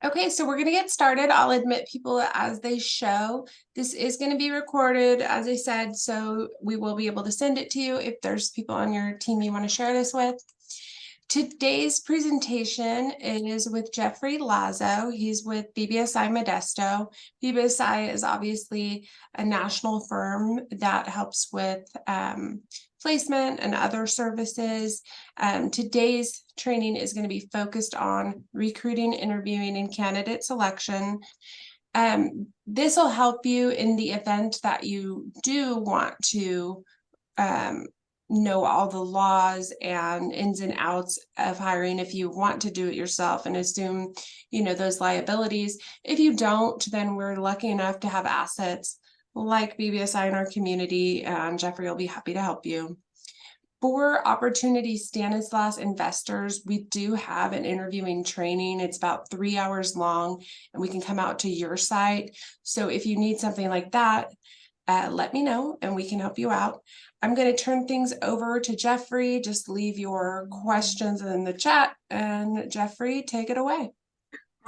Okay, so we're going to get started. I'll admit people as they show. This is going to be recorded, as I said, so we will be able to send it to you if there's people on your team you want to share this with. Today's presentation is with Jeffrey Lazo. He's with BBSI Modesto. BBSI is obviously a national firm that helps with placement and other services. Today's training is going to be focused on recruiting, interviewing, and candidate selection. This will help you in the event that you do want to know all the laws and ins and outs of hiring if you want to do it yourself and assume, those liabilities. If you don't, then we're lucky enough to have assets like BBSI in our community, and Jeffrey will be happy to help you. For Opportunity Stanislas investors, we do have an interviewing training. It's about 3 hours long, and we can come out to your site. So if you need something like that, let me know and we can help you out. I'm going to turn things over to Jeffrey. Just leave your questions in the chat, and Jeffrey, take it away.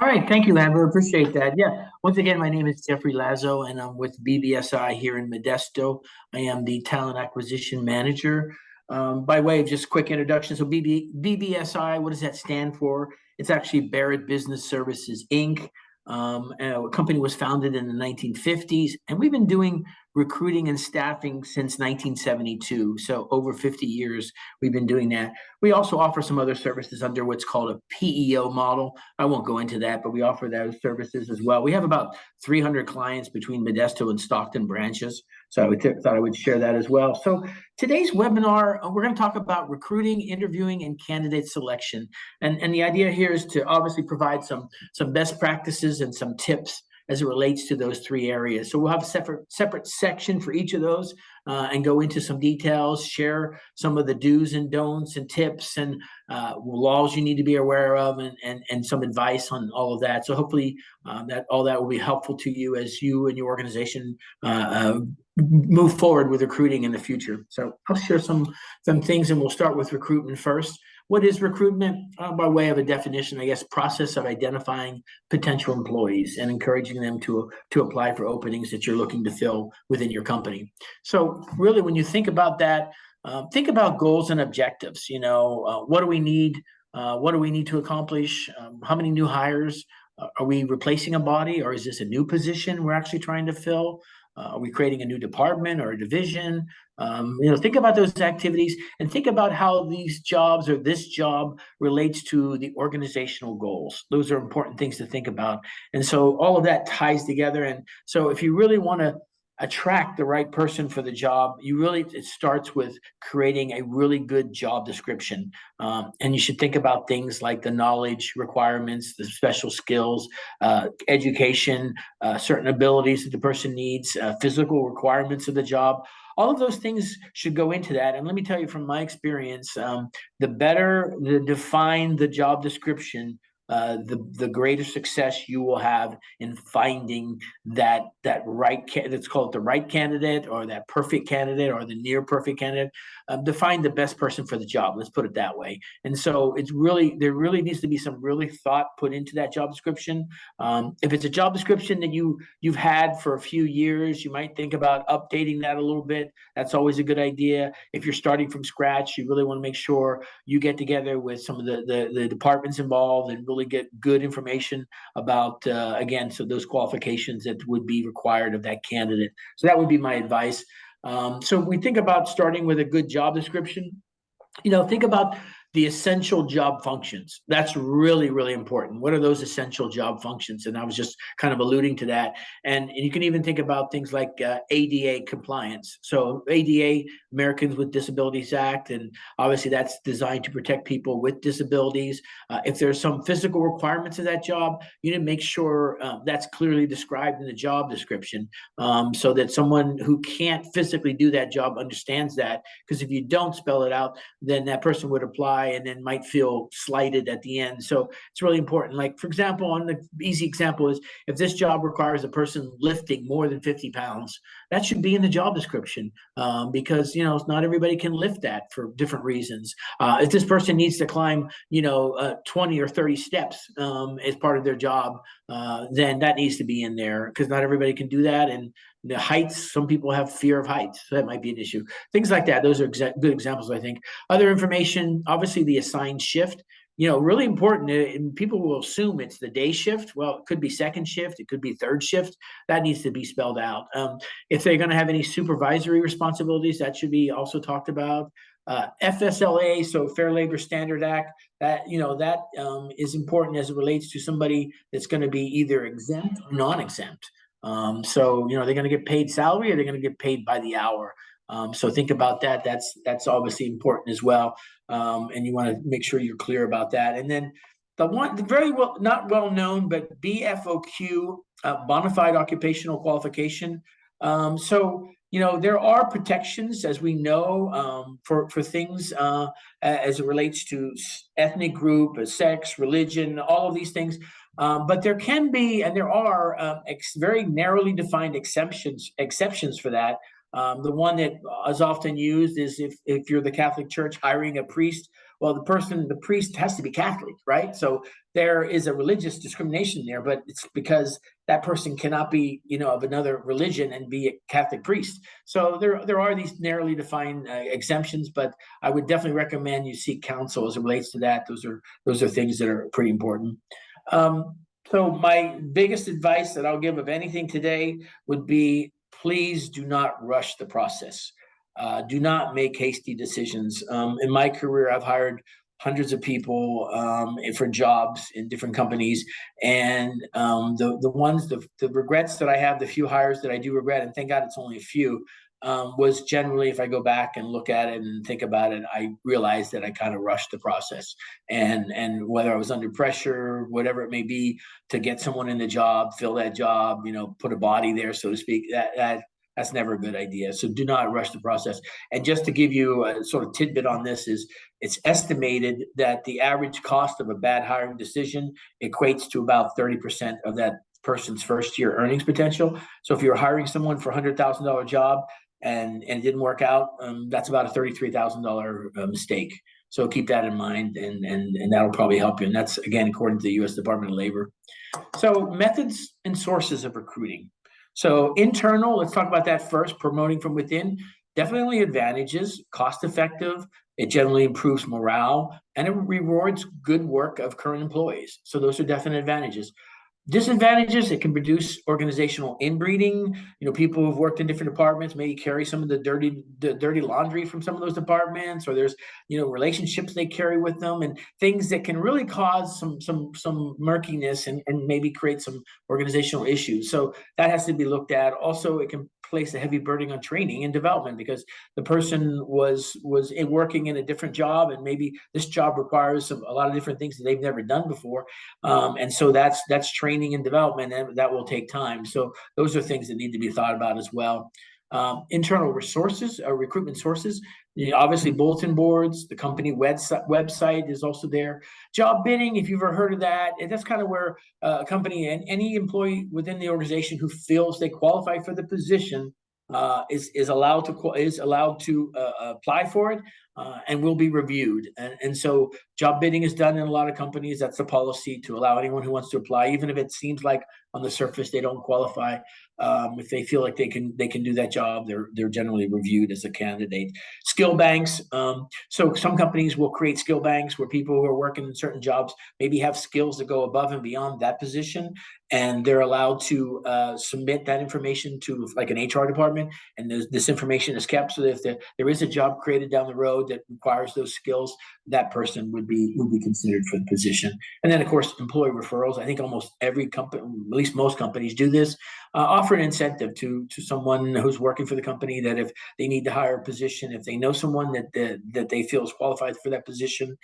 All right, thank you, Amber. Appreciate that. Yeah, once again, my name is Jeffrey Lazo, and I'm with BBSI here in Modesto. I am the talent acquisition manager. By way of just quick introduction, so BBSI, what does that stand for? It's actually Barrett Business Services, Inc. A company was founded in the 1950s, and we've been doing recruiting and staffing since 1972. So over 50 years, we've been doing that. We also offer some other services under what's called a PEO model. I won't go into that, but we offer those services as well. We have about 300 clients between Modesto and Stockton branches. So I thought I would share that as well. So today's webinar, we're going to talk about recruiting, interviewing, and candidate selection. And the idea here is to obviously provide some best practices and some tips as it relates to those three areas. So we'll have a separate section for each of those and go into some details, share some of the do's and don'ts and tips and laws you need to be aware of, and some advice on all of that. So hopefully that will be helpful to you as you and your organization move forward with recruiting in the future. So I'll share some things, and we'll start with recruitment first. What is recruitment? By way of a definition, I guess, process of identifying potential employees and encouraging them to apply for openings that you're looking to fill within your company. So really, when you think about that, think about goals and objectives. What do we need? What do we need to accomplish? How many new hires? Are we replacing a body, or is this a new position we're actually trying to fill? Are we creating a new department or a division? Think about those activities and think about how these jobs or this job relates to the organizational goals. Those are important things to think about. And so all of that ties together. And so if you really want to attract the right person for the job, it starts with creating a really good job description. And you should think about things like the knowledge requirements, the special skills, education, certain abilities that the person needs, physical requirements of the job. All of those things should go into that. And let me tell you from my experience, the better define the job description, the greater success you will have in finding that right, let's call it the right candidate, or that perfect candidate, or the near perfect candidate. Define the best person for the job. Let's put it that way. And so there really needs to be some really thought put into that job description. If it's a job description that you've had for a few years, you might think about updating that a little bit. That's always a good idea. If you're starting from scratch, you really want to make sure you get together with some of the departments involved and really get good information about, so those qualifications that would be required of that candidate. So that would be my advice. So we think about starting with a good job description. Think about the essential job functions. That's really, really important. What are those essential job functions? And I was just kind of alluding to that. And you can even think about things like ADA compliance. So ADA, Americans with Disabilities Act, and obviously that's designed to protect people with disabilities. If there's some physical requirements of that job, you need to make sure that's clearly described in the job description, so that someone who can't physically do that job understands that. Because if you don't spell it out, then that person would apply by and then might feel slighted at the end. So it's really important. Like, for example, on the easy example is if this job requires a person lifting more than 50 pounds, that should be in the job description, because, not everybody can lift that for different reasons. If this person needs to climb, 20 or 30 steps as part of their job, then that needs to be in there because not everybody can do that. And the heights, some people have fear of heights, so that might be an issue. Things like that. Those are good examples, I think. Other information, obviously the assigned shift, really important. And people will assume it's the day shift. Well, it could be second shift. It could be third shift. That needs to be spelled out. If they're going to have any supervisory responsibilities, that should be also talked about. FSLA, so Fair Labor Standard Act, that is important as it relates to somebody that's going to be either exempt or non-exempt. So they're going to get paid salary or they're going to get paid by the hour. So think about that. That's obviously important as well. And you want to make sure you're clear about that. And then the very well, not well known, but BFOQ, bona fide occupational qualification. So there are protections, as we know, for things as it relates to ethnic group, sex, religion, all of these things. But there can be, and there are very narrowly defined exceptions for that. The one that is often used is if you're the Catholic Church hiring a priest, well, the priest has to be Catholic, right? So there is a religious discrimination there, but it's because that person cannot be, of another religion and be a Catholic priest. So there are these narrowly defined exemptions, but I would definitely recommend you seek counsel as it relates to that. Those are things that are pretty important. So my biggest advice that I'll give of anything today would be, please do not rush the process. Do not make hasty decisions. In my career, I've hired hundreds of people for jobs in different companies, and the regrets that I have, the few hires that I do regret, and thank God it's only a few, was generally, if I go back and look at it and think about it, I realized that I kind of rushed the process, and whether I was under pressure, whatever it may be, to get someone in the job, fill that job, put a body there, so to speak, that's never a good idea. So do not rush the process. And just to give you a sort of tidbit on this is, it's estimated that the average cost of a bad hiring decision equates to about 30% of that person's first year earnings potential. So if you're hiring someone for $100,000 job and it didn't work out, that's about a $33,000 mistake. So keep that in mind, and that'll probably help you. And that's, again, according to the U.S. Department of Labor. So methods and sources of recruiting. So internal, let's talk about that first. Promoting from within, definitely advantages, cost effective. It generally improves morale, and it rewards good work of current employees. So those are definite advantages. Disadvantages, it can reduce organizational inbreeding. People who've worked in different departments may carry some of the dirty laundry from some of those departments, or there's, relationships they carry with them, and things that can really cause some murkiness and maybe create some organizational issues. So that has to be looked at. Also, it can place a heavy burden on training and development because the person was working in a different job, and maybe this job requires a lot of different things that they've never done before, and so that's training and development, and that will take time. So those are things that need to be thought about as well. Internal resources, recruitment sources, obviously bulletin boards, the company website is also there. Job bidding, if you've ever heard of that, that's kind of where a company and any employee within the organization who feels they qualify for the position is allowed to apply for it, and will be reviewed. And so job bidding is done in a lot of companies. That's the policy, to allow anyone who wants to apply, even if it seems like on the surface they don't qualify. If they feel like they can do that job, they're generally reviewed as a candidate. Skill banks. So some companies will create skill banks where people who are working in certain jobs maybe have skills that go above and beyond that position, and they're allowed to submit that information to like an HR department, and this information is kept, so that if there is a job created down the road that requires those skills, that person would be considered for the position. And then, of course, employee referrals. I think almost every company, at least most companies, do this. Offer an incentive to someone who's working for the company, that if they need to hire a position, if they know someone that they feel is qualified for that position,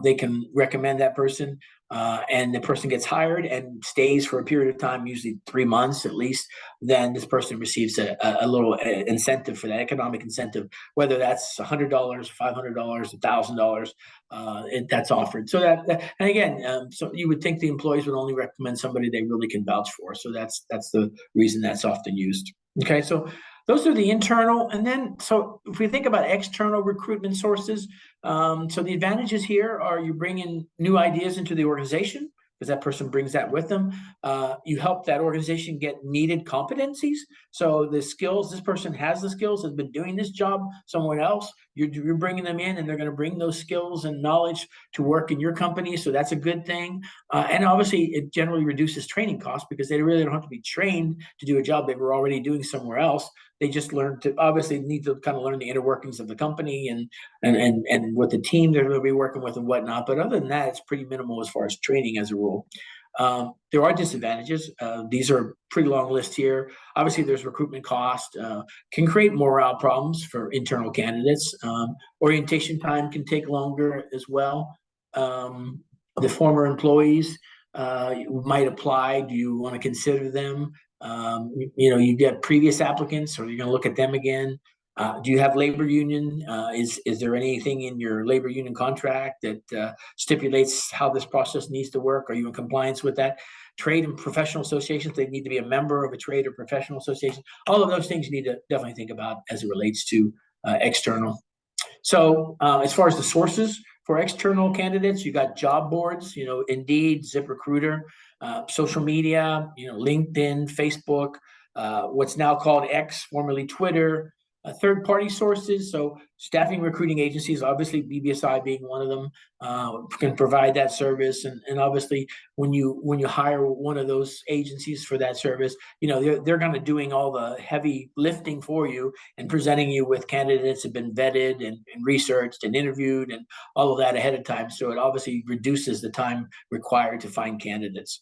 they can recommend that person. and the person gets hired and stays for a period of time, usually 3 months at least, then this person receives a little incentive for that, economic incentive, whether that's $100, $500, $1,000, that's offered. So and again, so you would think the employees would only recommend somebody they really can vouch for. So that's the reason that's often used. Okay, so those are the internal. And then, so if we think about external recruitment sources, so the advantages here are you bring in new ideas into the organization because that person brings that with them. You help that organization get needed competencies. So the skills, this person has the skills, has been doing this job somewhere else. You're bringing them in and they're going to bring those skills and knowledge to work in your company. So that's a good thing. And obviously it generally reduces training costs because they really don't have to be trained to do a job they were already doing somewhere else. They just learn to obviously need to kind of learn the inner workings of the company and what the team they're going to be working with and whatnot. But other than that, it's pretty minimal as far as training as a rule. There are disadvantages. These are a pretty long list here. Obviously, there's recruitment cost, can create morale problems for internal candidates. Orientation time can take longer as well. The former employees might apply. Do you want to consider them? You get previous applicants, or you're going to look at them again. Do you have labor union? Is there anything in your labor union contract that stipulates how this process needs to work? Are you in compliance with that? Trade and professional associations, they need to be a member of a trade or professional association. All of those things you need to definitely think about as it relates to external. So as far as the sources for external candidates, you got job boards, Indeed, ZipRecruiter, social media, LinkedIn, Facebook, what's now called X, formerly Twitter, third-party sources. So staffing recruiting agencies, obviously BBSI being one of them, can provide that service. And obviously when you hire one of those agencies for that service, they're going to doing all the heavy lifting for you and presenting you with candidates that have been vetted and researched and interviewed and all of that ahead of time. So it obviously reduces the time required to find candidates.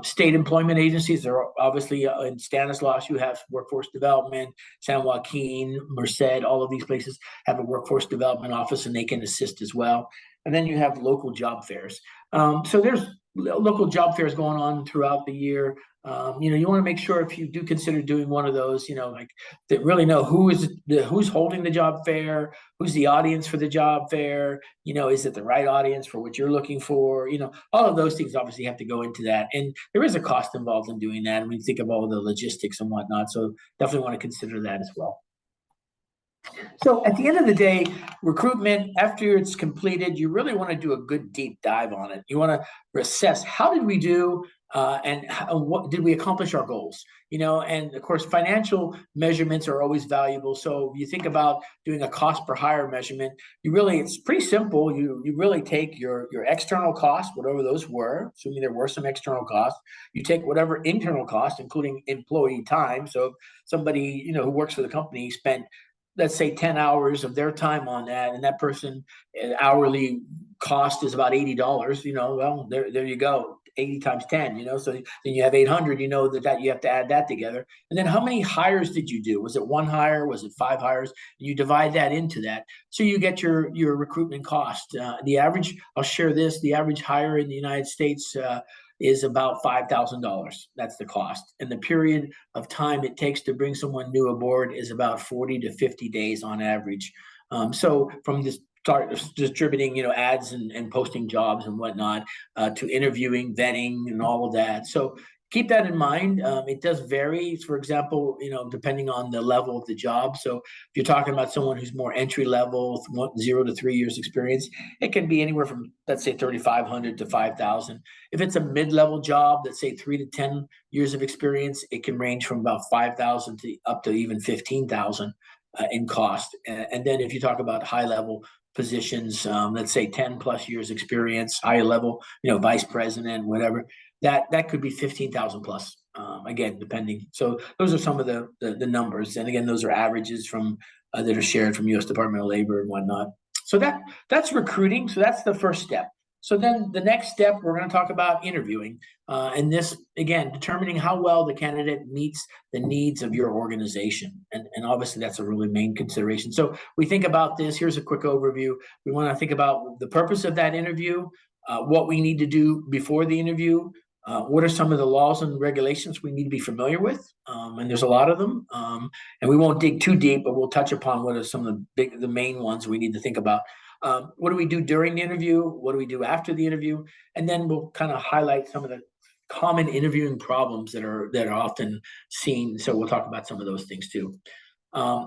State employment agencies are obviously in Stanislaus, you have workforce development, San Joaquin, Merced, all of these places have a workforce development office and they can assist as well. And then you have local job fairs. So there's local job fairs going on throughout the year. You want to make sure if you do consider doing one of those, that really know who's holding the job fair, who's the audience for the job fair, is it the right audience for what you're looking for? All of those things obviously have to go into that. And there is a cost involved in doing that. I mean, think of all the logistics and whatnot. So definitely want to consider that as well. So at the end of the day, recruitment, after it's completed, you really want to do a good deep dive on it. You want to assess how did we do and what did we accomplish our goals? And of course, financial measurements are always valuable. So you think about doing a cost per hire measurement, it's pretty simple. You really take your external costs, whatever those were, assuming there were some external costs. You take whatever internal costs, including employee time. So if somebody, who works for the company spent, let's say 10 hours of their time on that, and that person hourly cost is about $80, well, there you go. 80 times 10, so then you have 800, that you have to add that together. And then how many hires did you do? Was it one hire? Was it 5 hires? And you divide that into that. So you get your recruitment cost. The average, I'll share this, the average hire in the United States is about $5,000. That's the cost. And the period of time it takes to bring someone new aboard is about 40 to 50 days on average. So from this start distributing, ads and posting jobs and whatnot, to interviewing, vetting, and all of that. So keep that in mind. It does vary. For example, depending on the level of the job. So if you're talking about someone who's more entry level, 0 to 3 years experience, it can be anywhere from, let's say, 3,500 to 5,000. If it's a mid-level job, let's say 3 to 10 years of experience, it can range from about 5,000 to up to even 15,000 in cost. And then if you talk about high-level positions, let's say 10 plus years experience, high level, vice president, whatever, that could be 15,000 plus. Again, depending. So those are some of the numbers. And again, those are averages from that are shared from U.S. Department of Labor and whatnot. So that's recruiting. So that's the first step. So then the next step, we're going to talk about interviewing. And this, again, determining how well the candidate meets the needs of your organization. And obviously, that's a really main consideration. So we think about this. Here's a quick overview. We want to think about the purpose of that interview. what we need to do before the interview, what are some of the laws and regulations we need to be familiar with, and there's a lot of them, and we won't dig too deep, but we'll touch upon what are some of the main ones we need to think about. What do we do during the interview? What do we do after the interview? And then we'll kind of highlight some of the common interviewing problems that are often seen. So we'll talk about some of those things too.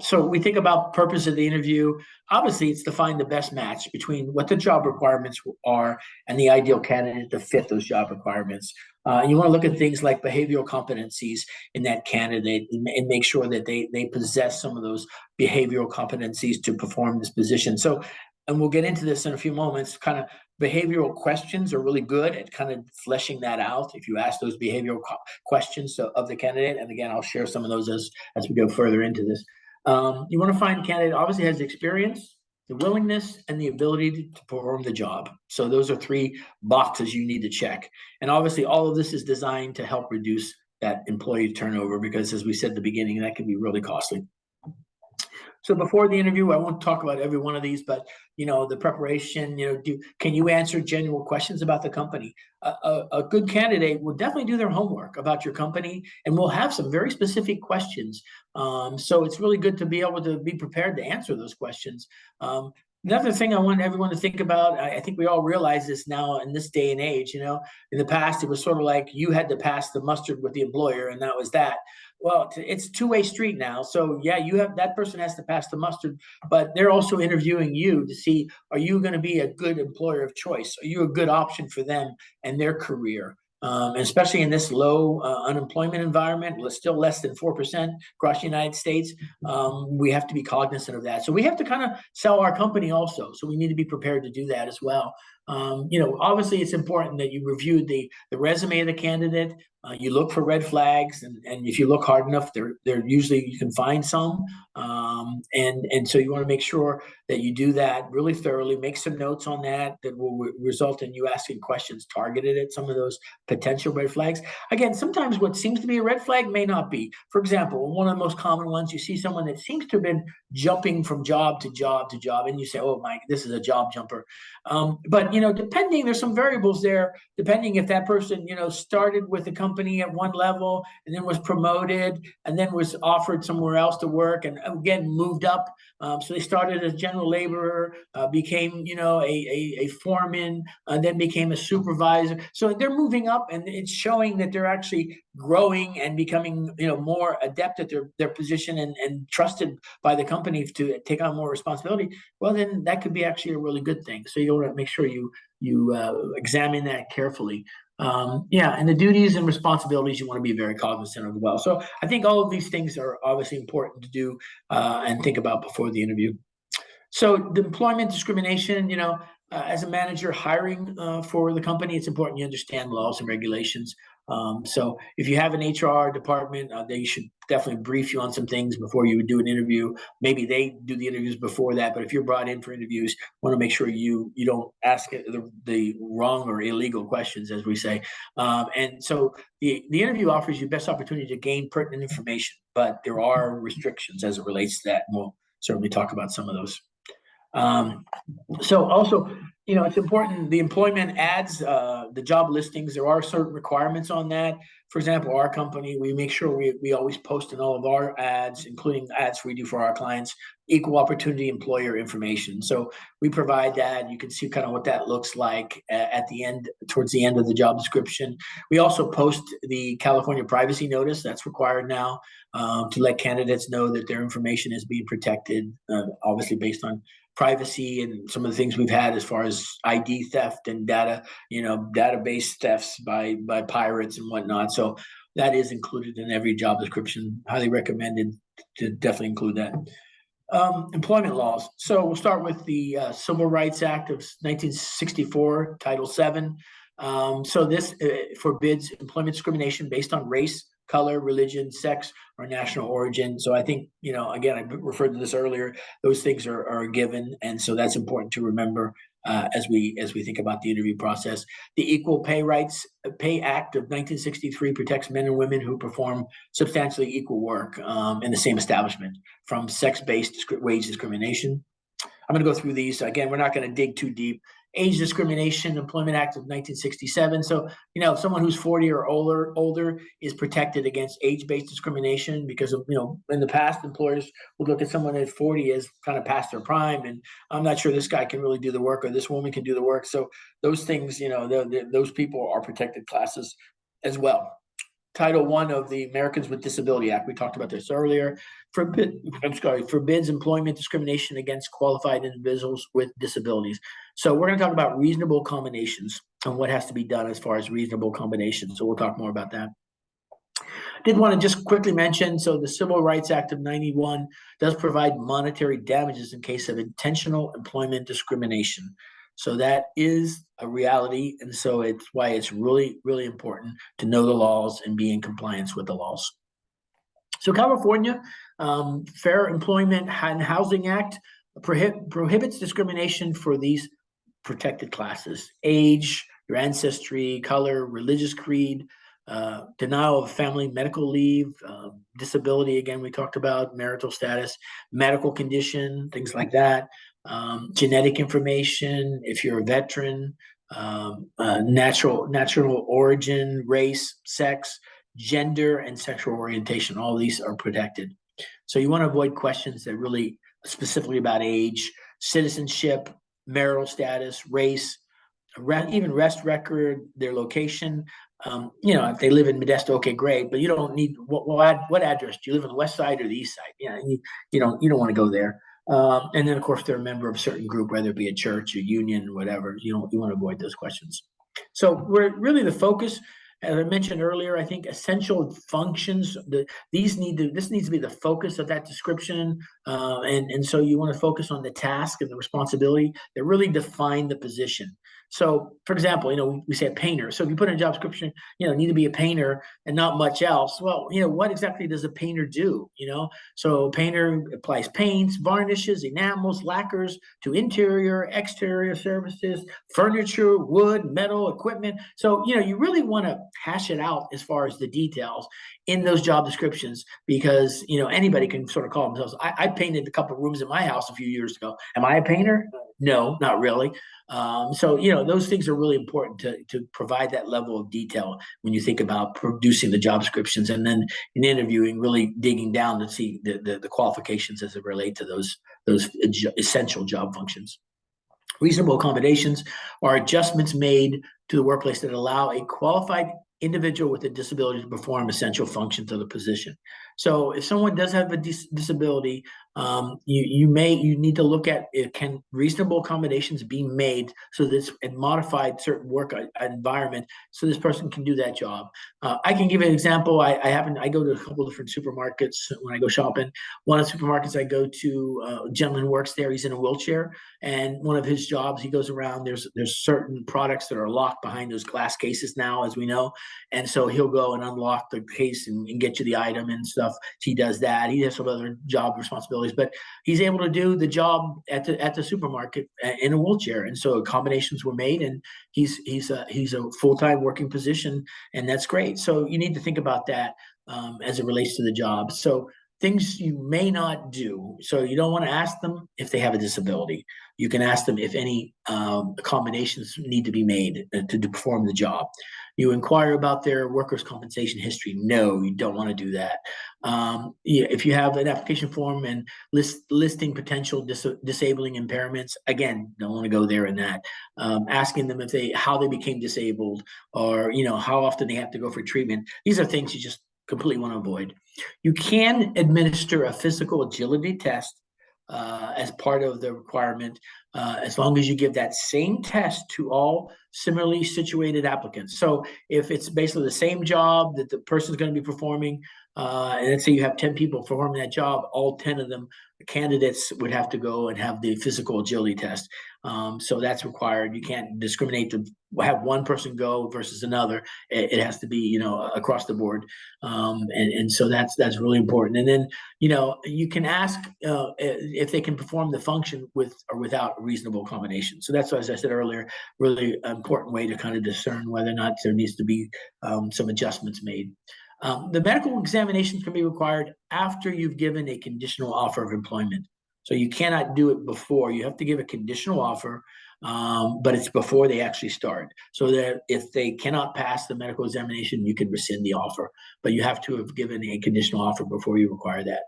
So we think about purpose of the interview. Obviously, it's to find the best match between what the job requirements are and the ideal candidate to fit those job requirements. You want to look at things like behavioral competencies in that candidate and make sure that they possess some of those behavioral competencies to perform this position. So, and we'll get into this in a few moments, kind of behavioral questions are really good at kind of fleshing that out if you ask those behavioral questions of the candidate. And again, I'll share some of those as we go further into this. You want to find a candidate obviously has the experience, the willingness, and the ability to perform the job. So those are 3 boxes you need to check. And obviously all of this is designed to help reduce that employee turnover because, as we said at the beginning, that can be really costly. So before the interview, I won't talk about every one of these, but the preparation, can you answer genuine questions about the company? A good candidate will definitely do their homework about your company, and we'll have some very specific questions. So it's really good to be able to be prepared to answer those questions. Another thing I want everyone to think about, I think we all realize this now in this day and age, in the past, it was sort of like you had to pass the mustard with the employer and that was that. Well, it's a two-way street now. So yeah, that person has to pass the mustard, but they're also interviewing you to see, are you going to be a good employer of choice? Are you a good option for them and their career? And especially in this low unemployment environment, still less than 4% across the United States, we have to be cognizant of that. So we have to kind of sell our company also. So we need to be prepared to do that as well. Obviously it's important that you review the resume of the candidate. You look for red flags, and if you look hard enough, they're usually you can find some. And so you want to make sure that you do that really thoroughly. Make some notes on that will result in you asking questions targeted at some of those potential red flags. Again, sometimes what seems to be a red flag may not be. For example, one of the most common ones, you see someone that seems to have been jumping from job to job to job, and you say, "Oh, Mike, this is a job jumper." But depending, there's some variables there. Depending if that person started with the company at one level and then was promoted and then was offered somewhere else to work and again moved up. So they started as general laborer, became a foreman, then became a supervisor. So they're moving up, and it's showing that they're actually growing and becoming more adept at their position and trusted by the company to take on more responsibility. Well, then that could be actually a really good thing. So you want to make sure you examine that carefully. And the duties and responsibilities you want to be very cognizant of as well. So I think all of these things are obviously important to do and think about before the interview. So the employment discrimination, as a manager hiring for the company, it's important you understand laws and regulations. So if you have an HR department, they should definitely brief you on some things before you would do an interview. Maybe they do the interviews before that, but if you're brought in for interviews, want to make sure you don't ask the wrong or illegal questions, as we say. And so the interview offers you best opportunity to gain pertinent information, but there are restrictions as it relates to that, and we'll certainly talk about some of those. So also, it's important, the employment ads, the job listings, there are certain requirements on that. For example, our company, we make sure we always post in all of our ads, including ads we do for our clients, equal opportunity employer information. So we provide that. You can see kind of what that looks like at the end, towards the end of the job description. We also post the California privacy notice that's required now to let candidates know that their information is being protected, obviously based on privacy and some of the things we've had as far as ID theft and database thefts by pirates and whatnot. So that is included in every job description. Highly recommended to definitely include that. Employment laws. So we'll start with the Civil Rights Act of 1964, Title VII. So this forbids employment discrimination based on race, color, religion, sex, or national origin. So I think, again, I referred to this earlier, those things are given. And so that's important to remember as we think about the interview process. The Equal Pay Act of 1963 protects men and women who perform substantially equal work in the same establishment from sex-based wage discrimination. I'm going to go through these. Again, we're not going to dig too deep Age Discrimination Employment Act of 1967. So, someone who's 40 or older is protected against age-based discrimination because of, in the past, employers would look at someone at 40 as kind of past their prime, and I'm not sure this guy can really do the work or this woman can do the work. So those things, those people are protected classes as well. Title I of the Americans with Disability Act, we talked about this earlier, forbids employment discrimination against qualified individuals with disabilities. So we're going to talk about reasonable accommodations and what has to be done as far as reasonable accommodations. So we'll talk more about that. Did want to just quickly mention, so the Civil Rights Act of 91 does provide monetary damages in case of intentional employment discrimination. So that is a reality, and so it's why it's really, really important to know the laws and be in compliance with the laws. So California, Fair Employment and Housing Act prohibits discrimination for these protected classes: age, your ancestry, color, religious creed, denial of family medical leave, disability, again, we talked about, marital status, medical condition, things like that, genetic information, if you're a veteran, natural origin, race, sex, gender, and sexual orientation. All these are protected. So you want to avoid questions that really specifically about age, citizenship, marital status, race, even rest record, their location. If they live in Modesto, okay, great, but you don't need what address? Do you live on the west side or the east side? You don't want to go there. And then, of course, they're a member of a certain group, whether it be a church, a union, whatever. You want to avoid those questions. So we're really the focus. As I mentioned earlier, I think essential functions. This needs to be the focus of that description, and so you want to focus on the task and the responsibility that really define the position. So, for example, we say a painter. So if you put in a job description, need to be a painter and not much else. Well, what exactly does a painter do? So a painter applies paints, varnishes, enamels, lacquers to interior, exterior surfaces, furniture, wood, metal, equipment. So, you really want to hash it out as far as the details in those job descriptions, because anybody can sort of call themselves. I painted a couple of rooms in my house a few years ago. Am I a painter? No, not really. So those things are really important to provide that level of detail when you think about producing the job descriptions, and then in interviewing, really digging down to see the qualifications as it relate to those essential job functions. Reasonable accommodations are adjustments made to the workplace that allow a qualified individual with a disability to perform essential functions of the position. So if someone does have a disability, you need to look at can reasonable accommodations be made so this and modified certain work environment so this person can do that job. I can give you an example. I go to a couple different supermarkets when I go shopping. One of the supermarkets I go to, a gentleman works there. He's in a wheelchair, and one of his jobs, he goes around. There's certain products that are locked behind those glass cases now, as we know, and so he'll go and unlock the case and get you the item and stuff. He does that. He has some other job responsibilities, but he's able to do the job at the supermarket in a wheelchair. And so accommodations were made, and he's a full-time working position, and that's great. So you need to think about that as it relates to the job. So things you may not do. So you don't want to ask them if they have a disability. You can ask them if any accommodations need to be made to perform the job. You inquire about their workers' compensation history. No, you don't want to do that. If you have an application form and listing potential disabling impairments, again, don't want to go there in that. Asking them how they became disabled, or how often they have to go for treatment. These are things you just completely want to avoid. You can administer a physical agility test as part of the requirement, as long as you give that same test to all similarly situated applicants. So if it's basically the same job that the person is going to be performing, and let's say you have 10 people performing that job, all 10 of them, the candidates would have to go and have the physical agility test. So that's required. You can't discriminate to have one person go versus another. It has to be, across the board. And so that's really important. And then, you can ask if they can perform the function with or without reasonable accommodation. So that's, as I said earlier, really important way to kind of discern whether or not there needs to be some adjustments made. The medical examinations can be required after you've given a conditional offer of employment. So you cannot do it before. You have to give a conditional offer. but it's before they actually start. So that if they cannot pass the medical examination, you can rescind the offer, but you have to have given a conditional offer before you require that.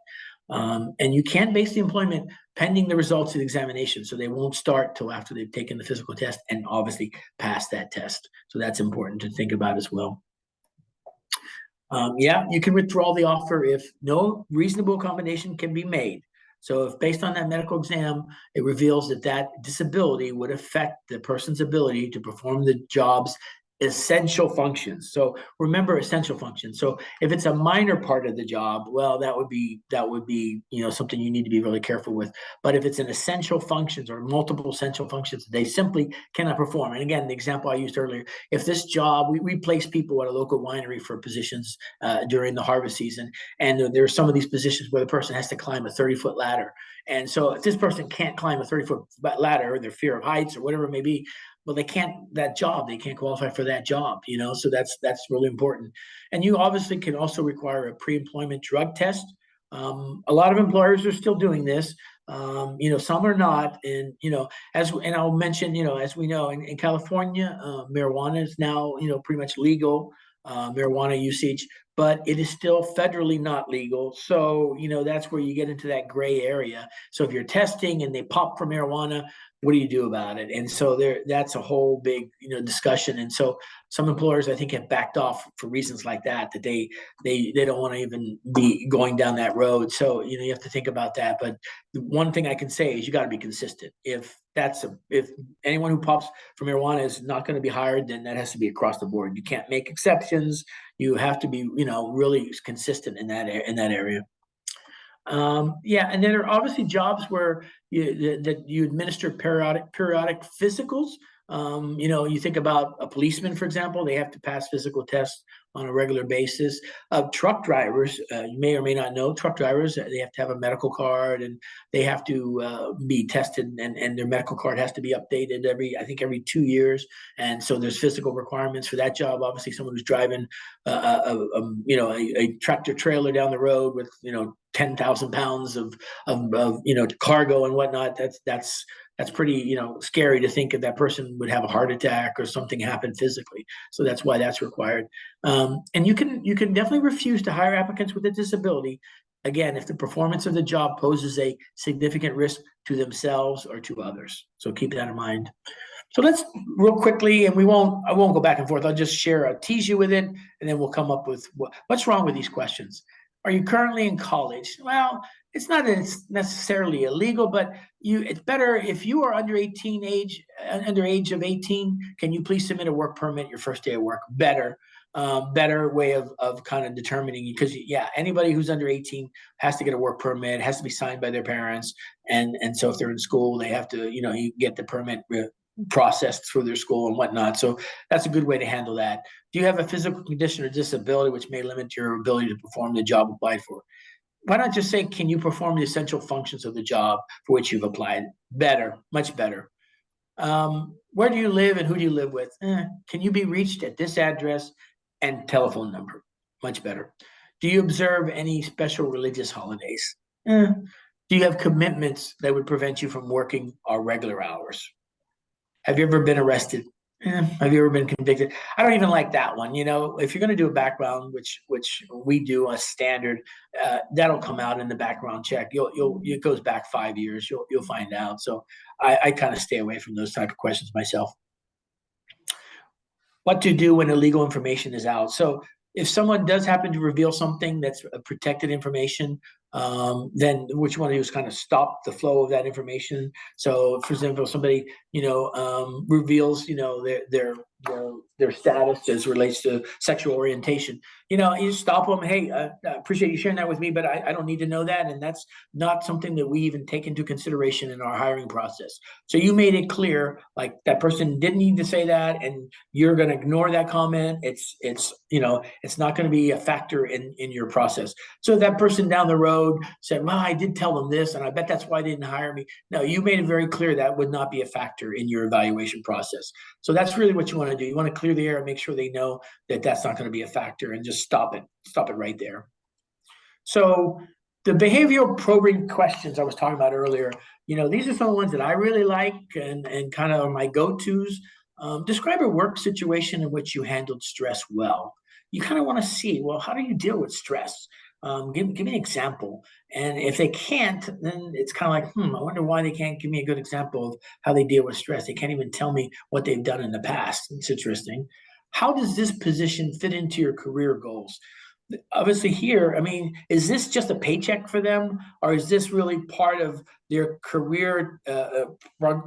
And you can't base the employment pending the results of the examination. So they won't start till after they've taken the physical test and obviously passed that test. So that's important to think about as well. Yeah, you can withdraw the offer if no reasonable accommodation can be made. So if based on that medical exam, it reveals that that disability would affect the person's ability to perform the job's essential functions. So remember essential functions. So if it's a minor part of the job, well, that would be something you need to be really careful with. But if it's an essential functions or multiple essential functions, they simply cannot perform. And again, the example I used earlier, if this job, we place people at a local winery for positions during the harvest season, and there are some of these positions where the person has to climb a 30-foot ladder. And so if this person can't climb a 30-foot ladder, or their fear of heights or whatever it may be, well, they can't qualify for that job, so that's really important. And you obviously can also require a pre-employment drug test. A lot of employers are still doing this. Some are not. And and I'll mention, as we know, in California, marijuana is now pretty much legal, marijuana usage, but it is still federally not legal. So that's where you get into that gray area. So if you're testing and they pop for marijuana, what do you do about it? And so that's a whole big discussion. And so some employers, I think, have backed off for reasons like that they don't want to even be going down that road. So you have to think about that. But the one thing I can say is you got to be consistent. If anyone who pops for marijuana is not going to be hired, then that has to be across the board. You can't make exceptions. You have to be really consistent in that area. Yeah, and then there are obviously jobs where you administer periodic physicals. You think about a policeman, for example, they have to pass physical tests on a regular basis. Truck drivers, you may or may not know, truck drivers, they have to have a medical card, and they have to be tested, and their medical card has to be updated every 2 years. And so there's physical requirements for that job. Obviously, someone who's driving a tractor trailer down the road with 10,000 pounds of cargo and whatnot, that's pretty scary to think that person would have a heart attack or something happen physically. So that's why that's required. And you can definitely refuse to hire applicants with a disability, again, if the performance of the job poses a significant risk to themselves or to others. So keep that in mind. So let's real quickly, and I won't go back and forth. I'll just tease you with it, and then we'll come up with what's wrong with these questions. Are you currently in college? Well, it's not necessarily illegal, but it's better if you are under age of 18. Can you please submit a work permit your first day of work? Better way of kind of determining, because anybody who's under 18 has to get a work permit, has to be signed by their parents, and so if they're in school, they have to you get the permit processed through their school and whatnot. So that's a good way to handle that. Do you have a physical condition or disability which may limit your ability to perform the job applied for? Why not just say, can you perform the essential functions of the job for which you've applied? Better, much better. Where do you live and who do you live with? Can you be reached at this address and telephone number? Much better. Do you observe any special religious holidays? Do you have commitments that would prevent you from working our regular hours? Have you ever been arrested? Have you ever been convicted? I don't even like that one. If you're going to do a background, which we do a standard, that'll come out in the background check. It goes back 5 years. You'll find out. So I kind of stay away from those type of questions myself. What to do when illegal information is out? So if someone does happen to reveal something that's protected information, then what you want to do is kind of stop the flow of that information. So, for example, somebody reveals their status as relates to sexual orientation. You stop them. Hey, I appreciate you sharing that with me, but I don't need to know that, and that's not something that we even take into consideration in our hiring process. So you made it clear, like that person didn't need to say that, and you're going to ignore that comment. It's not going to be a factor in your process. So that person down the road said, well, I did tell them this, and I bet that's why they didn't hire me. No, you made it very clear that would not be a factor in your evaluation process. So that's really what you want to do. You want to clear the air and make sure they know that that's not going to be a factor, and just stop it right there. So The behavioral probing questions I was talking about earlier, these are some of the ones that I really like and kind of are my go-tos. Describe a work situation in which you handled stress well. You kind of want to see, well, how do you deal with stress? Give me an example. And if they can't, then it's kind of like, I wonder why they can't give me a good example of how they deal with stress. They can't even tell me what they've done in the past. It's interesting. How does this position fit into your career goals? Obviously here, I mean, is this just a paycheck for them, or is this really part of their career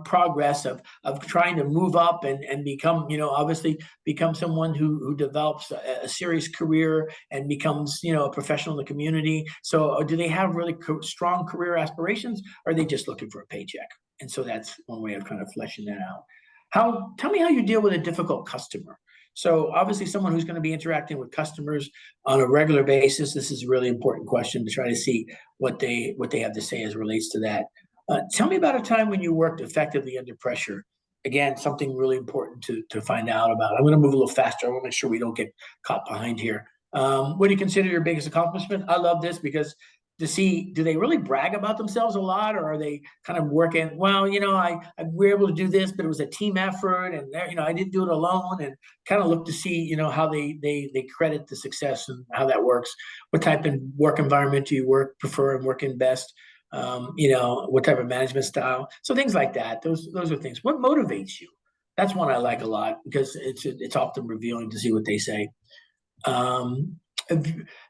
progress of trying to move up and become, obviously become someone who develops a serious career and becomes, a professional in the community? So do they have really strong career aspirations, or are they just looking for a paycheck? And so that's one way of kind of fleshing that out. Tell me how you deal with a difficult customer. So obviously someone who's going to be interacting with customers on a regular basis, this is a really important question to try to see what they have to say as it relates to that. Tell me about a time when you worked effectively under pressure. Again, something really important to find out about. I'm going to move a little faster. I want to make sure we don't get caught behind here. What do you consider your biggest accomplishment? I love this because to see, do they really brag about themselves a lot, or are they kind of working, well, I we were able to do this, but it was a team effort, and I didn't do it alone, and kind of look to see, how they credit the success and how that works. What type of work environment do you prefer and work in best? What type of management style? So things like that. Those are things. What motivates you? That's one I like a lot because it's often revealing to see what they say. Um,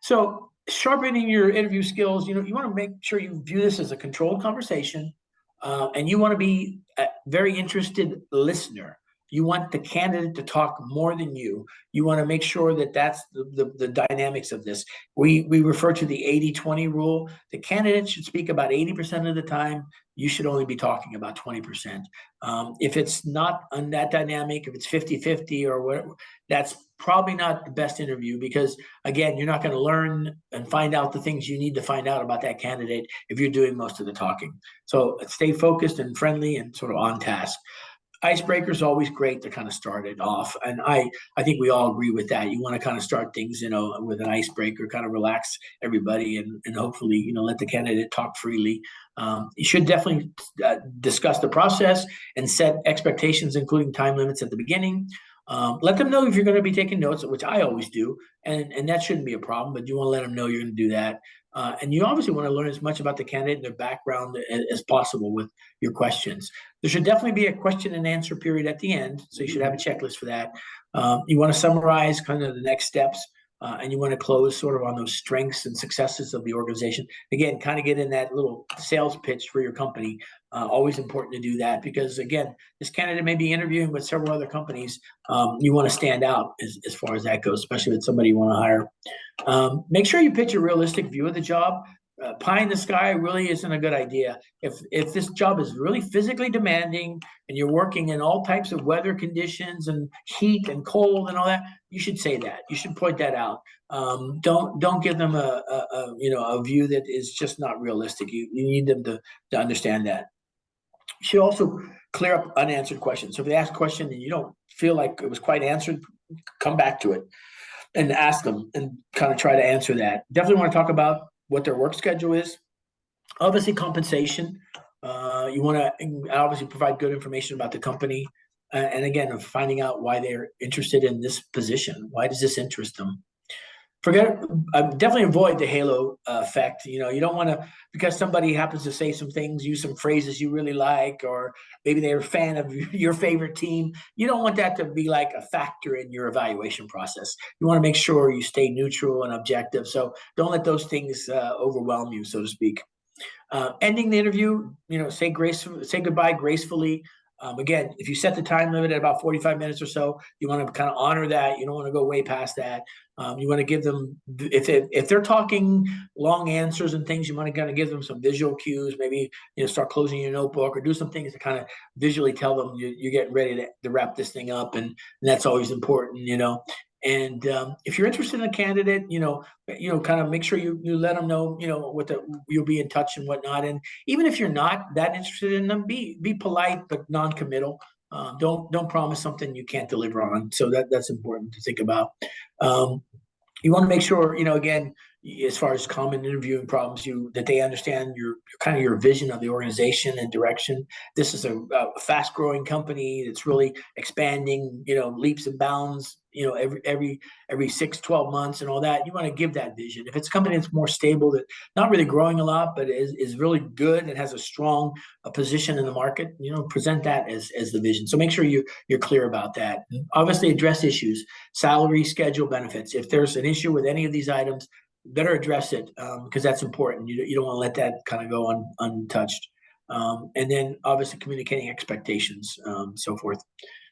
so sharpening your interview skills, you want to make sure you view this as a controlled conversation, and you want to be a very interested listener. You want the candidate to talk more than you. You want to make sure that that's the dynamics of this. We refer to the 80-20 rule. The candidate should speak about 80% of the time. You should only be talking about 20%. If it's not on that dynamic, if it's 50-50 or whatever, that's probably not the best interview, because again, you're not going to learn and find out the things you need to find out about that candidate if you're doing most of the talking. So stay focused and friendly and sort of on task. Icebreaker is always great to kind of start it off, and I think we all agree with that. You want to kind of start things, with an icebreaker, kind of relax everybody, and hopefully, let the candidate talk freely. You should definitely discuss the process and set expectations, including time limits at the beginning. Let them know if you're going to be taking notes, which I always do, and that shouldn't be a problem. But you want to let them know you're going to do that. And you obviously want to learn as much about the candidate and their background as possible with your questions. There should definitely be a question and answer period at the end, so you should have a checklist for that. You want to summarize kind of the next steps, and you want to close sort of on those strengths and successes of the organization. Again, kind of get in that little sales pitch for your company. Always important to do that because, again, this candidate may be interviewing with several other companies. You want to stand out as far as that goes, especially with somebody you want to hire. Make sure you pitch a realistic view of the job. Pie in the sky really isn't a good idea. If this job is really physically demanding and you're working in all types of weather conditions and heat and cold and all that, you should say that. You should point that out. Don't give them a view that is just not realistic. You need them to understand that. You should also clear up unanswered questions. So if they ask a question and you don't feel like it was quite answered, come back to it and ask them and kind of try to answer that. Definitely want to talk about what their work schedule is. Obviously, compensation. You want to obviously provide good information about the company. And again, finding out why they're interested in this position. Why does this interest them? Definitely avoid the halo effect. You don't want to, because somebody happens to say some things, use some phrases you really like, or maybe they're a fan of your favorite team. You don't want that to be like a factor in your evaluation process. You want to make sure you stay neutral and objective. So don't let those things overwhelm you, so to speak. Ending the interview, say goodbye gracefully. Again, if you set the time limit at about 45 minutes or so, you want to kind of honor that. You don't want to go way past that. You want to give them, if they're talking long answers and things, you want to kind of give them some visual cues. Maybe start closing your notebook or do some things to kind of visually tell them you're getting ready to wrap this thing up, and that's always important. And if you're interested in a candidate, kind of make sure you let them know, you'll be in touch and whatnot. And even if you're not that interested in them, be polite but non-committal. Don't promise something you can't deliver on. So that's important to think about. You want to make sure, again, as far as common interviewing problems, that they understand your kind of your vision of the organization and direction. This is a fast growing company that's really expanding, leaps and bounds, every 6, 12 months and all that. You want to give that vision. If it's a company that's more stable, that not really growing a lot, but is really good and has a strong position in the market, present that as the vision. So make sure you're clear about that. And obviously address issues, salary, schedule, benefits. If there's an issue with any of these items, better address it, because that's important. You don't want to let that kind of go untouched. And then obviously communicating expectations, so forth.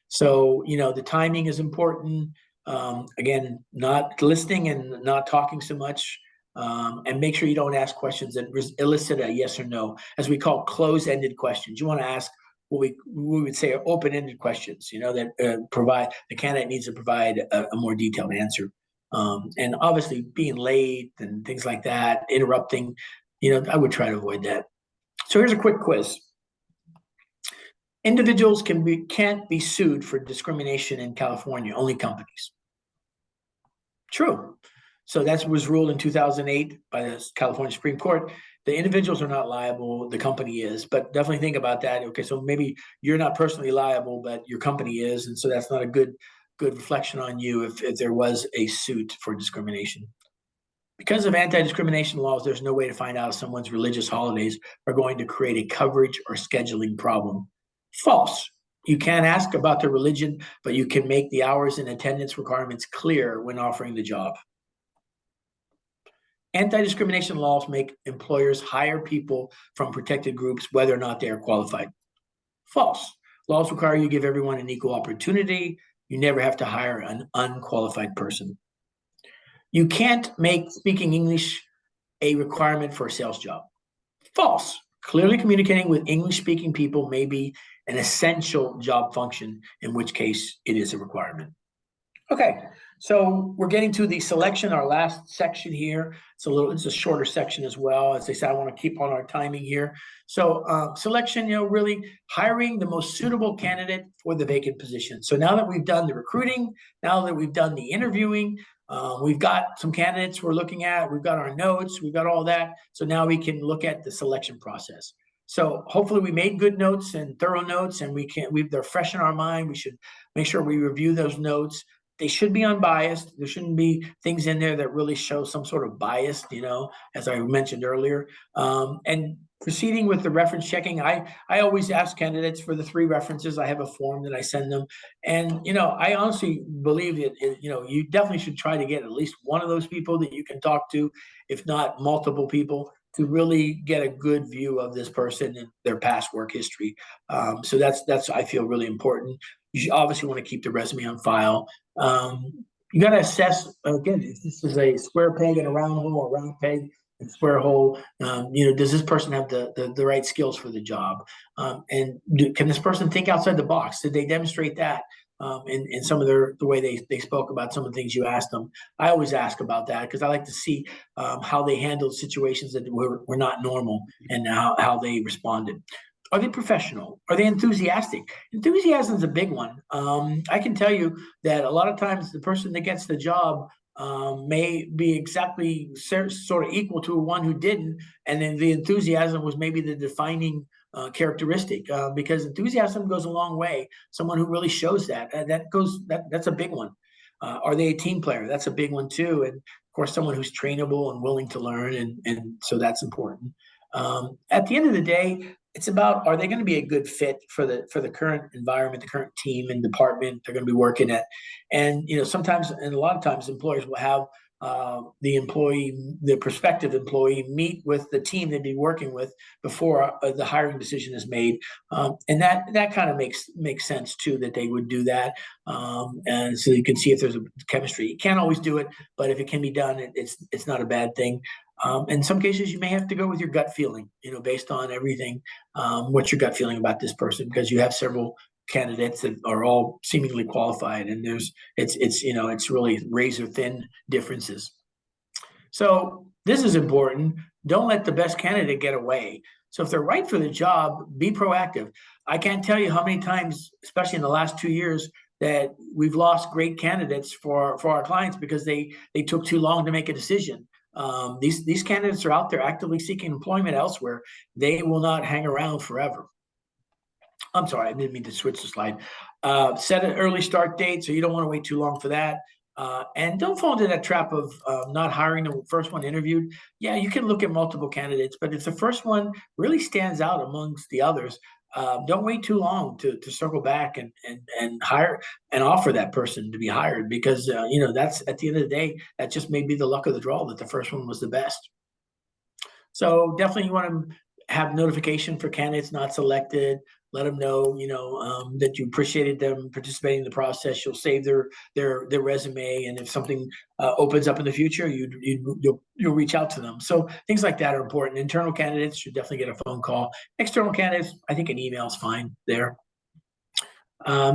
So, the timing is important. Again, not listening and not talking so much. And make sure you don't ask questions that elicit a yes or no, as we call close-ended questions. You want to ask what we would say are open-ended questions, that provide, the candidate needs to provide a more detailed answer. And obviously being late and things like that, interrupting, I would try to avoid that. So here's a quick quiz. Individuals can't be sued for discrimination in California, only companies. True. So that was ruled in 2008 by the California Supreme Court. The individuals are not liable, the company is, but definitely think about that. Okay, so maybe you're not personally liable, but your company is, and so that's not a good reflection on you if there was a suit for discrimination. Because of anti-discrimination laws, there's no way to find out if someone's religious holidays are going to create a coverage or scheduling problem. False. You can't ask about their religion, but you can make the hours and attendance requirements clear when offering the job. Anti-discrimination laws make employers hire people from protected groups whether or not they are qualified. False. Laws require you to give everyone an equal opportunity. You never have to hire an unqualified person. You can't make speaking English a requirement for a sales job. False. Clearly communicating with English-speaking people may be an essential job function, in which case it is a requirement. Okay, so we're getting to the selection, our last section here. It's a shorter section as well. As I said, I want to keep on our timing here. So selection, really hiring the most suitable candidate for the vacant position. So now that we've done the recruiting, now that we've done the interviewing, we've got some candidates we're looking at, we've got our notes, we've got all that. So now we can look at the selection process. So hopefully we made good notes and thorough notes, and they're fresh in our mind. We should make sure we review those notes. They should be unbiased. There shouldn't be things in there that really show some sort of bias, as I mentioned earlier. And proceeding with the reference checking, I always ask candidates for the 3 references. I have a form that I send them. And, I honestly believe that, you definitely should try to get at least one of those people that you can talk to, if not multiple people, to really get a good view of this person and their past work history. So that's I feel really important. You obviously want to keep the resume on file. You got to assess, again, if this is a square peg in a round hole or a round peg in a square hole, does this person have the right skills for the job? And can this person think outside the box? Did they demonstrate that in some of the way they spoke about some of the things you asked them? I always ask about that because I like to see how they handled situations that were not normal and how they responded. Are they professional? Are they enthusiastic? Enthusiasm is a big one. I can tell you that a lot of times the person that gets the job may be exactly sort of equal to one who didn't, and then the enthusiasm was maybe the defining characteristic, because enthusiasm goes a long way. Someone who really shows that's a big one. Are they a team player? That's a big one too, and of course someone who's trainable and willing to learn, and so that's important. At the end of the day, it's about, are they going to be a good fit for the current environment, the current team and department they're going to be working at? And sometimes, and a lot of times, employers will have the prospective employee meet with the team they'd be working with before the hiring decision is made, and that kind of makes sense too, that they would do that, and so you can see if there's a chemistry. You can't always do it, but if it can be done, it's not a bad thing. In some cases, you may have to go with your gut feeling, based on everything. What's your gut feeling about this person? Because you have several candidates that are all seemingly qualified, and it's really razor thin differences. So this is important. Don't let the best candidate get away. So if they're right for the job, be proactive. I can't tell you how many times, especially in the last 2 years, that we've lost great candidates for our clients because they took too long to make a decision. These candidates are out there actively seeking employment elsewhere. They will not hang around forever. I'm sorry, I didn't mean to switch the slide. Set an early start date, so you don't want to wait too long for that. And don't fall into that trap of not hiring the first one interviewed. Yeah, you can look at multiple candidates, but if the first one really stands out amongst the others, don't wait too long to circle back and hire and offer that person to be hired, because that's, at the end of the day, that just may be the luck of the draw that the first one was the best. So definitely you want to have notification for candidates not selected. Let them know, that you appreciated them participating in the process. You'll save their resume, and if something opens up in the future, you'll reach out to them. So things like that are important. Internal candidates should definitely get a phone call. External candidates, I think an email is fine there.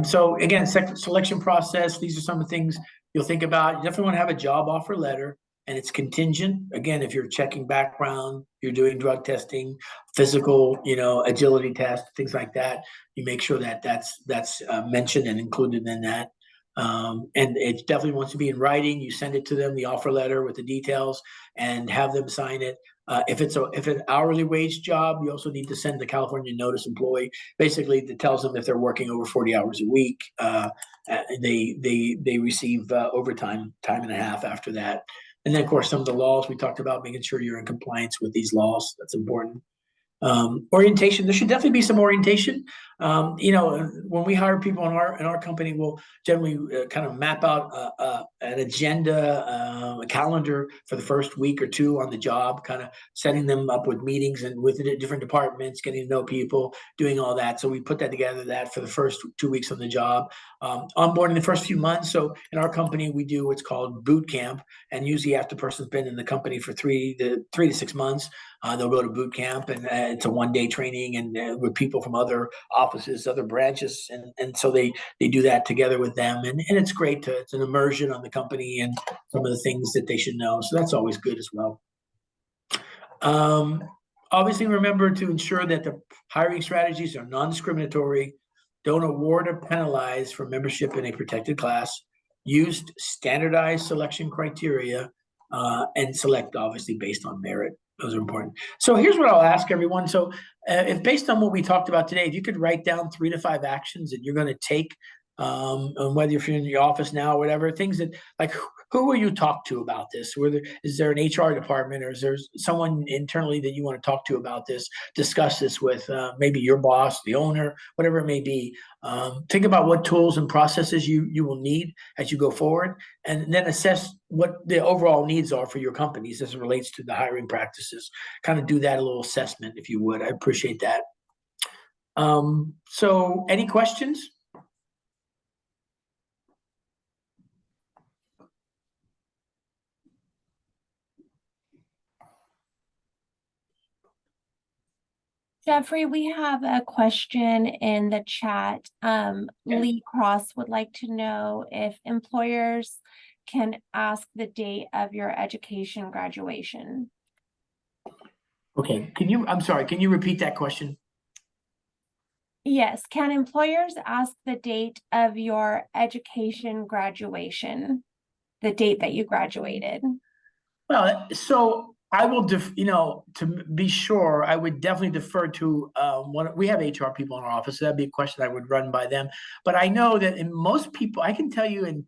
So again, selection process. These are some of the things you'll think about. You definitely want to have a job offer letter, and it's contingent. Again, if you're checking background, you're doing drug testing, physical, agility test, things like that, you make sure that that's mentioned and included in that. And it definitely wants to be in writing. You send it to them, the offer letter with the details, and have them sign it. If it's an hourly wage job, you also need to send the California Notice Employee, basically that tells them if they're working over 40 hours a week, they receive overtime, time and a half after that. And then, of course, some of the laws we talked about, making sure you're in compliance with these laws. That's important. Orientation. There should definitely be some orientation. When we hire people in our company, we'll generally kind of map out an agenda, a calendar for the first week or two on the job, kind of setting them up with meetings and with the different departments, getting to know people, doing all that. So we put that together for the first 2 weeks on the job, onboarding the first few months. So in our company, we do what's called boot camp, and usually after the person's been in the company for 3 to 6 months, they'll go to boot camp, and it's a one-day training, and with people from other offices, other branches, and so they do that together with them, and it's great it's an immersion on the company and some of the things that they should know. So that's always good as well. Obviously, remember to ensure that the hiring strategies are non-discriminatory. Don't award or penalize for membership in a protected class. Use standardized selection criteria, and select obviously based on merit. Those are important. So here's what I'll ask everyone. So if based on what we talked about today, if you could write down 3 to 5 actions that you're going to take, whether you're in your office now or whatever, things that, like, who will you talk to about this? Is there an HR department, or is there someone internally that you want to talk to about this, discuss this with, maybe your boss, the owner, whatever it may be. Think about what tools and processes you will need as you go forward, and then assess what the overall needs are for your companies as it relates to the hiring practices. Kind of do that a little assessment, if you would. I appreciate that. So any questions? Jeffrey, we have a question in the chat. Lee Cross would like to know if employers can ask the date of your education graduation. Okay, I'm sorry, can you repeat that question? Yes, can employers ask the date of your education graduation, the date that you graduated? Well, so I will, to be sure, I would definitely defer to we have HR people in our office, so that'd be a question I would run by them. But I know that in most people, I can tell you in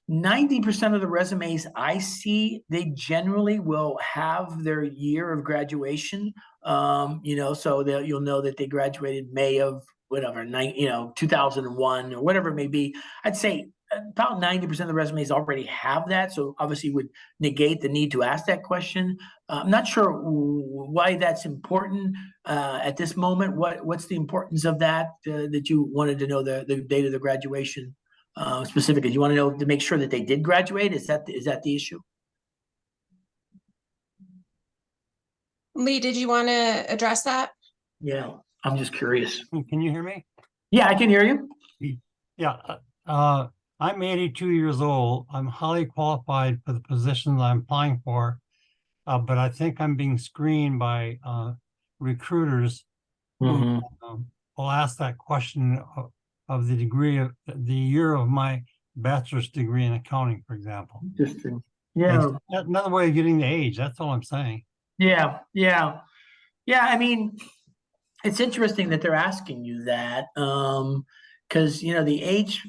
90% of the resumes I see, they generally will have their year of graduation. So you'll know that they graduated May of whatever, 2001 or whatever it may be. I'd say about 90% of the resumes already have that, so obviously would negate the need to ask that question. I'm not sure why that's important at this moment. What's the importance of that that you wanted to know the date of the graduation specifically? You want to know to make sure that they did graduate? Is that the issue? Lee, did you want to address that? Yeah, I'm just curious. Can you hear me? Yeah, I can hear you. Yeah. I'm 82 years old. I'm highly qualified for the positions I'm applying for, but I think I'm being screened by recruiters who will ask that question of the degree of the year of my bachelor's degree in accounting, for example. Interesting. Yeah. Another way of getting the age, that's all I'm saying. Yeah. Yeah. Yeah. I mean, it's interesting that they're asking you that. Because the age,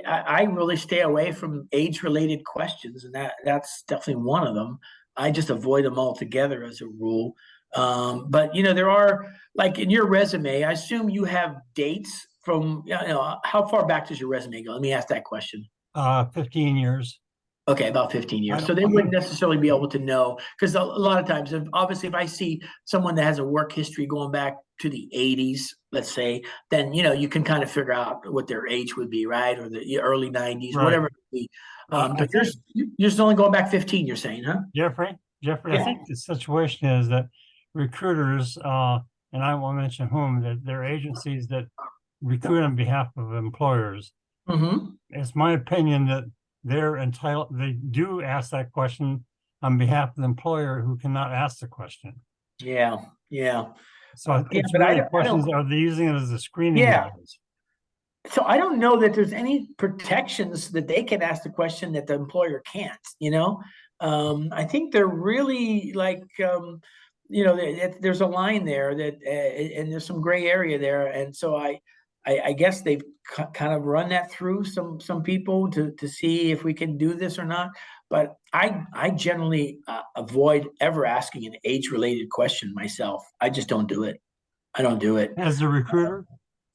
I really stay away from age-related questions, and that's definitely one of them. I just avoid them altogether as a rule. But there are, like, in your resume, I assume you have dates from, how far back does your resume go? Let me ask that question. 15 years. Okay, about 15 I years. don't- So they wouldn't necessarily be able to know, because a lot of times, obviously, if I see someone that has a work history going back to the 80s, let's say, then you can kind of figure out what their age would be, right? Or the early 90s, Right. whatever it would be. I But think, you're just only going back 15, you're saying, huh? Jeffrey, I Yeah. think the situation is that recruiters, and I won't mention whom, that they're agencies that recruit on behalf of employers. Mm-hmm. It's my opinion that they're entitled, they do ask that question on behalf of the employer who cannot ask the question. Yeah. Yeah. So Yeah, it's but really I questions, don't. are they using it as a screening Yeah. device? So I don't know that there's any protections that they can ask the question that the employer can't. I think they're really like, there's a line there that, and there's some gray area there. And so I guess they've kind of run that through some people to see if we can do this or not. But I generally avoid ever asking an age-related question myself. I just don't do it. I don't do it. As a recruiter?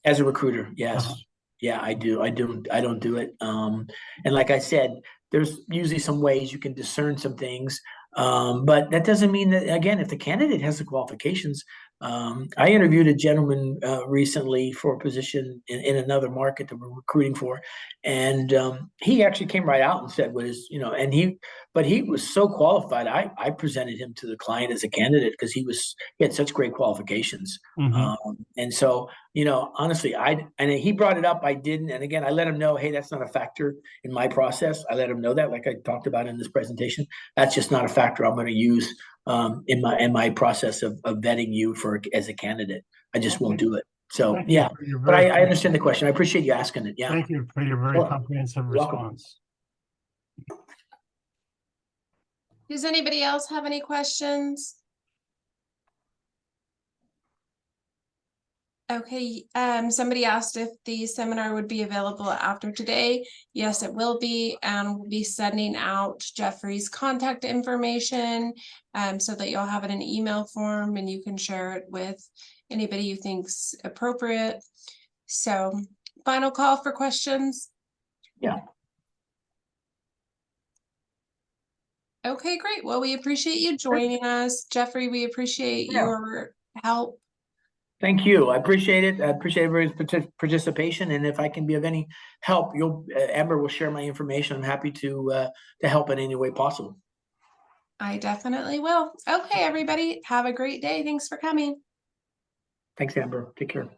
As a recruiter, yes. Uh-huh. Yeah, I do. I don't do it. And like I said, there's usually some ways you can discern some things. But that doesn't mean that, again, if the candidate has the qualifications. I interviewed a gentleman recently for a position in another market that we're recruiting for. And he actually came right out and said but he was so qualified. I presented him to the client as a candidate because he had such great qualifications. Mhm. And so, honestly, and he brought it up, I didn't. And again, I let him know, hey, that's not a factor in my process. I let him know that, like I talked about in this presentation, that's just not a factor I'm going to use in my process of vetting you as a candidate. I just won't do it. So Thank you yeah, for your but very, I understand the question. I appreciate you asking it. Yeah. thank you for your very Sure. comprehensive You're welcome. response. Does anybody else have any questions? Okay, somebody asked if the seminar would be available after today. Yes, it will be, and we'll be sending out Jeffrey's contact information so that you'll have it in email form and you can share it with anybody you think's appropriate. So, final call for questions. Yeah. Okay, great. Well, we appreciate you joining us. Jeffrey, we appreciate Yeah. your help. Thank you. I appreciate it. I appreciate everybody's participation. And if I can be of any help, Amber will share my information. I'm happy to help in any way possible. I definitely will. Okay, everybody, have a great day. Thanks for coming. Thanks, Amber. Take care.